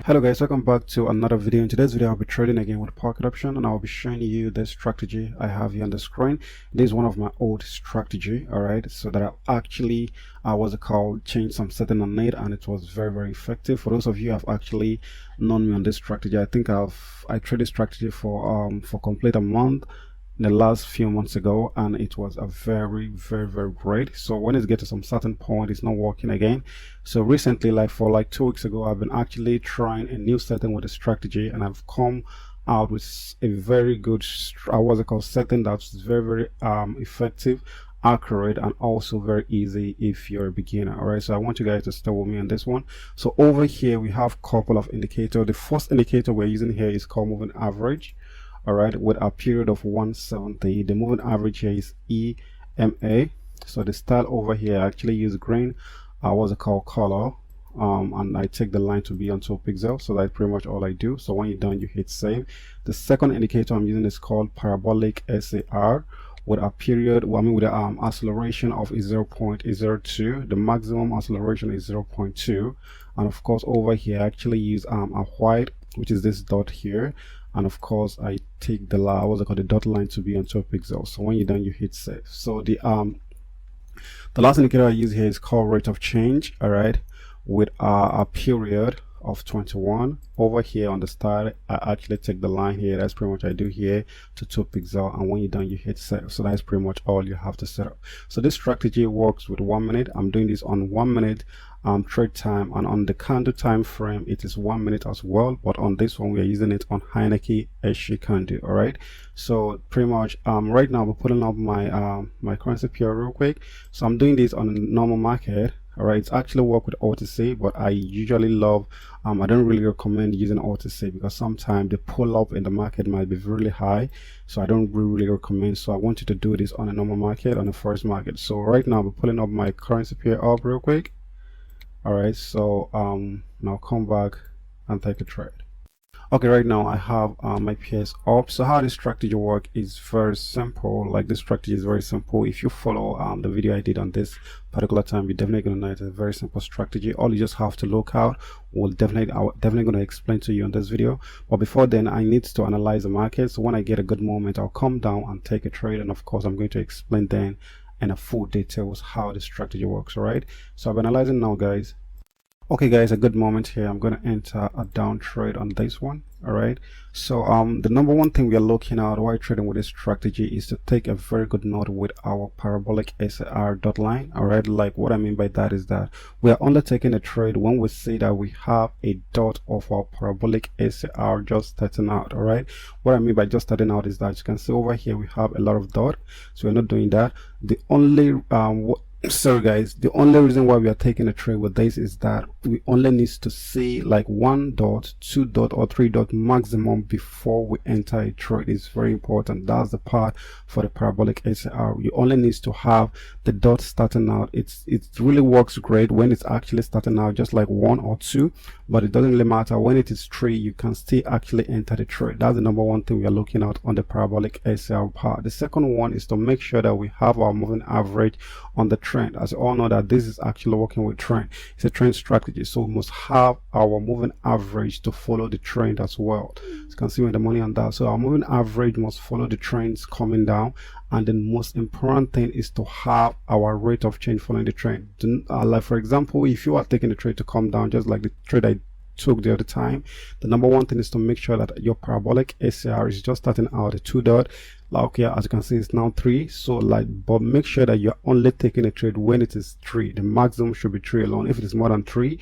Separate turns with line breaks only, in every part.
Hello guys, welcome back to another video. In today's video I'll be trading again with pocket option, and I'll be showing you the strategy I have here on the screen. This is one of my old strategy, all right, so that I actually what's it called, changed some setting on it, and it was very effective. For those of you who have actually known me on this strategy, I think I traded strategy for complete a month in the last few months ago, and it was a very great. So when it gets to some certain point, it's not working again. So recently, like for like 2 weeks ago, I've been actually trying a new setting with a strategy, and I've come out with a very good what's it called, setting that's very effective, accurate, and also very easy if you're a beginner. All right, so I want you guys to stay with me on this one. So over here we have a couple of indicators. The first indicator we're using here is called moving average, all right, with a period of 170. The moving average here is EMA. So the style over here, I actually use green what's it called, color, and I take the line to be on 2 pixels. So that's pretty much all I do. So when you're done, you hit save. The second indicator I'm using is called parabolic SAR with a period, with an acceleration of 0.02. The maximum acceleration is 0.2. And of course over here I actually use a white, which is this dot here, and of course I take the what's it called, the dot line to be on 2 pixels. So when you're done, you hit save. So the last indicator I use here is called rate of change, all right, with a period of 21. Over here on the style, I actually take the line here, that's pretty much I do here, to 2 pixels, and when you're done, you hit save. So that's pretty much all you have to set up. So this strategy works with 1 minute. I'm doing this on 1 minute trade time, and on the candle time frame it is 1 minute as well, but on this one we are using it on Heineken SG candle. All right, so pretty much right now we're putting up my my currency pair real quick. So I'm doing this on a normal market. All right, it's actually work with OTC, but I usually love I don't really recommend using OTC because sometimes the pull up in the market might be really high, so I don't really recommend. So I want you to do this on a normal market, on the first market. So right now we're pulling up my currency pair up real quick. All right, so now come back and take a trade. Okay, right now I have my pairs up. So how this strategy work is very simple. Like, this strategy is very simple. If you follow the video I did on this particular time, you're definitely gonna know it's a very simple strategy. All you just have to look out will definitely gonna explain to you on this video. But before then, I need to analyze the market. So when I get a good moment, I'll come down and take a trade, and of course I'm going to explain then and a full details how the strategy works. All right, so I'm analyzing now, guys. Okay guys, a good moment here. I'm going to enter a down trade on this one. All right, so the number one thing we are looking at while trading with this strategy is to take a very good note with our parabolic SAR dot line. All right, like what I mean by that is that we are only taking a trade when we see that we have a dot of our parabolic SAR just starting out. All right, what I mean by just starting out is that you can see over here we have a lot of dot, so we're not doing that. The only sorry guys, the only reason why we are taking a trade with this is that we only need to see like 1 dot, 2 dot, or 3 dot maximum before we enter a trade. It's very important. That's the part for the parabolic SAR. You only need to have the dot starting out. It really works great when it's actually starting out just like 1 or 2, but it doesn't really matter. When it is 3, you can still actually enter the trade. That's the number one thing we are looking at on the parabolic SAR part. The second one is to make sure that we have our moving average on the trend. As you all know that this is actually working with trend. It's a trend strategy, so we must have our moving average to follow the trend as well. As you can see with the money on that, so our moving average must follow the trends coming down, and the most important thing is to have our rate of change following the trend. Like for example, if you are taking the trade to come down, just like the trade I took the other time, the number one thing is to make sure that your parabolic SAR is just starting out at 2 dot. Like here, as you can see, it's now 3. So like, but make sure that you're only taking a trade when it is 3. The maximum should be 3 alone. If it is more than 3,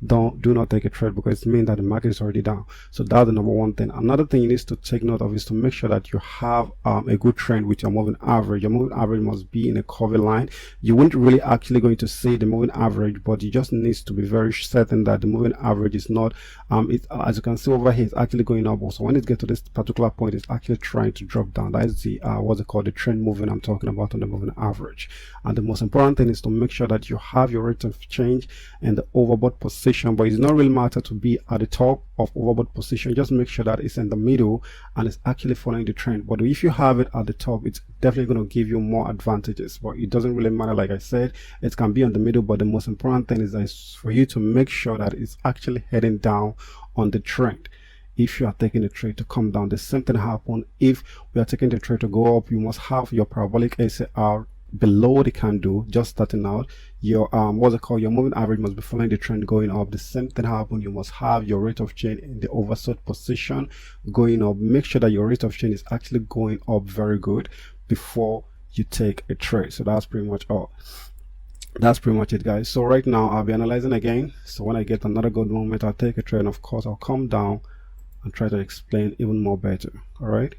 do not take a trade, because it means that the market is already down. So that's the number one thing. Another thing you need to take note of is to make sure that you have a good trend with your moving average. Your moving average must be in a curvy line. You won't really actually going to see the moving average, but you just need to be very certain that the moving average is not as you can see over here, it's actually going up. So when it gets to this particular point, it's actually trying to drop down. That is the what's it called, the trend moving I'm talking about on the moving average. And the most important thing is to make sure that you have your rate of change and the overbought percent position, but it's not really matter to be at the top of overbought position. Just make sure that it's in the middle and it's actually following the trend. But if you have it at the top, it's definitely going to give you more advantages, but it doesn't really matter. Like I said, it can be on the middle, but the most important thing is that it's for you to make sure that it's actually heading down on the trend. If you are taking the trade to come down, the same thing happen if we are taking the trade to go up. You must have your parabolic ACR below the candle just starting out. Your your moving average must be following the trend going up. The same thing happen. You must have your rate of change in the oversold position going up. Make sure that your rate of change is actually going up very good before you take a trade. So that's pretty much all. That's pretty much it, guys. So right now I'll be analyzing again. So when I get another good moment, I'll take a trade, and of course I'll come down and try to explain even more better. All right.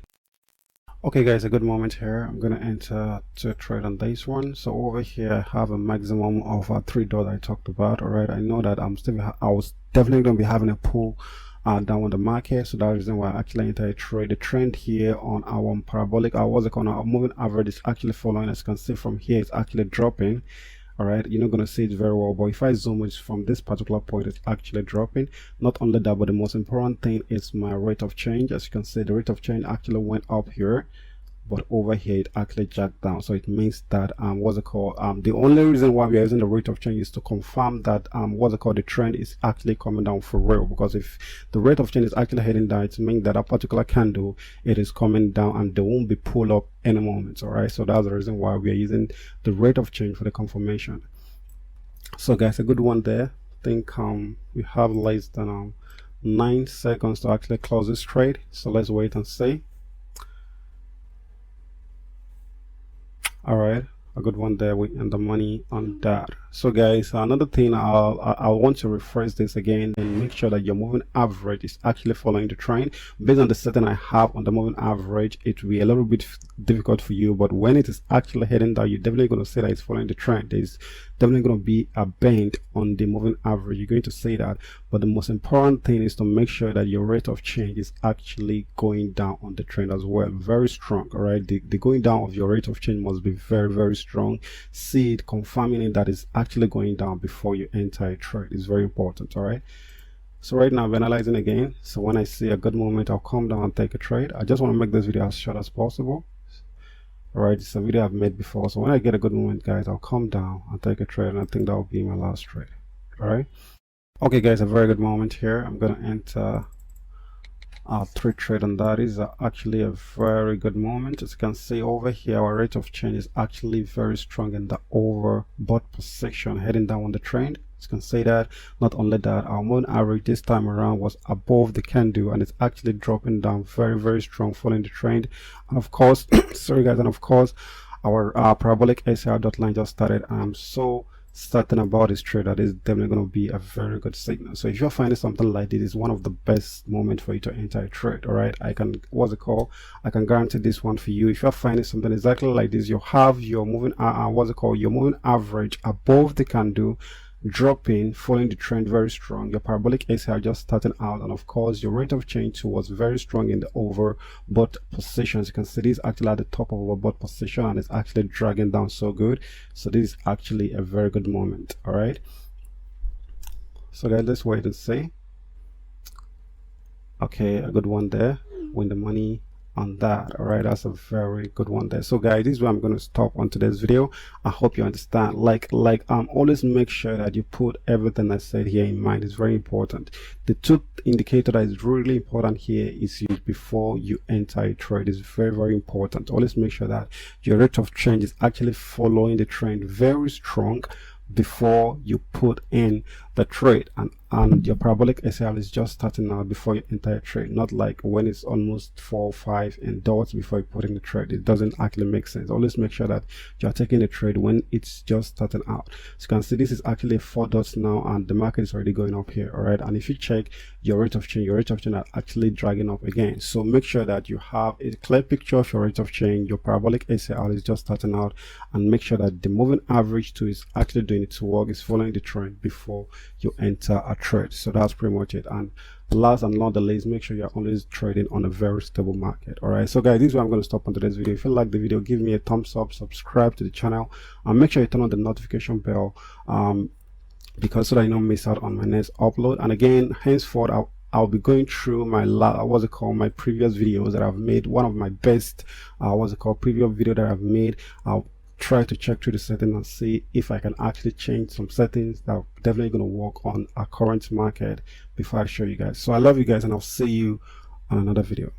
Okay guys, a good moment here. I'm gonna enter to trade on this one. So over here I have a maximum of $3 I talked about. All right, I know that I was definitely gonna be having a pull down on the market, so that's the reason why I actually entered a trade. The trend here on our parabolic, our moving average is actually following. As you can see from here, it's actually dropping. All right, you're not going to see it very well, but if I zoom in from this particular point, it's actually dropping. Not only that, but the most important thing is my rate of change. As you can see, the rate of change actually went up here, but over here it actually jacked down. So it means that the only reason why we are using the rate of change is to confirm that the trend is actually coming down for real. Because if the rate of change is actually heading down, it means that a particular candle, it is coming down and there won't be pull up any moment. All right, so that's the reason why we are using the rate of change for the confirmation. So guys, a good one there. I think we have less than 9 seconds to actually close this trade, so let's wait and see. All right, a good one there. We end the money on that. So guys, another thing, I want to rephrase this again and make sure that your moving average is actually following the trend. Based on the setting I have on the moving average, it will be a little bit difficult for you, but when it is actually heading down, you're definitely going to say that it's following the trend. There's definitely going to be a bend on the moving average. You're going to say that, but the most important thing is to make sure that your rate of change is actually going down on the trend as well. Very strong. All right, the going down of your rate of change must be very, very strong. See it, confirming it that is actually going down before you enter a trade is very important. All right, so right now I'm analyzing again. So when I see a good moment, I'll come down and take a trade. I just want to make this video as short as possible. All right, it's a video I've made before, so when I get a good moment, guys, I'll come down and take a trade, and I think that will be my last trade. All right, okay guys, a very good moment here. I'm gonna enter our 3 trade, and that is actually a very good moment. As you can see over here, our rate of change is actually very strong in the overbought position heading down on the trend. You can say that. Not only that, our moving average this time around was above the candle, and it's actually dropping down very, very strong, following the trend. And of course sorry guys, and of course our parabolic ACR dot line just started. I'm so certain about this trade that is definitely going to be a very good signal. So if you're finding something like this, is one of the best moments for you to enter a trade. All right, I can I can guarantee this one for you. If you're finding something exactly like this, you have your moving your moving average above the candle, dropping, following the trend very strong. Your parabolic ACR just starting out, and of course your rate of change was very strong in the overbought position. As you can see, this is actually at the top of overbought position, and it's actually dragging down so good. So this is actually a very good moment. All right, so guys, let's wait and see. Okay, a good one there. Win the money on that. All right, that's a very good one there. So guys, this is where I'm going to stop on today's video. I hope you understand. Always make sure that you put everything I said here in mind. It's very important. The 2 indicator that is really important here is used before you enter a trade. Is very, very important. Always make sure that your rate of change is actually following the trend very strong before you put in the trade, and your parabolic ACR is just starting out before you enter a trade, not like when it's almost 4 or 5 and dots before you put in the trade. It doesn't actually make sense. Always make sure that you're taking the trade when it's just starting out. So you can see this is actually 4 dots now, and the market is already going up here. All right, and if you check your rate of change are actually dragging up again. So make sure that you have a clear picture of your rate of change. Your parabolic ACR is just starting out, and make sure that the moving average too is actually doing its work, is following the trend before you enter a trade. So that's pretty much it. And last and not the least, make sure you're always trading on a very stable market. All right, so guys, this is where I'm going to stop on today's video. If you like the video, give me a thumbs up, subscribe to the channel, and make sure you turn on the notification bell because so that I don't miss out on my next upload. And again, henceforth I'll be going through my my previous videos that I've made. One of my best previous video that I've made. I'll try to check through the settings and see if I can actually change some settings that are definitely going to work on our current market before I show you guys. So I love you guys, and I'll see you on another video.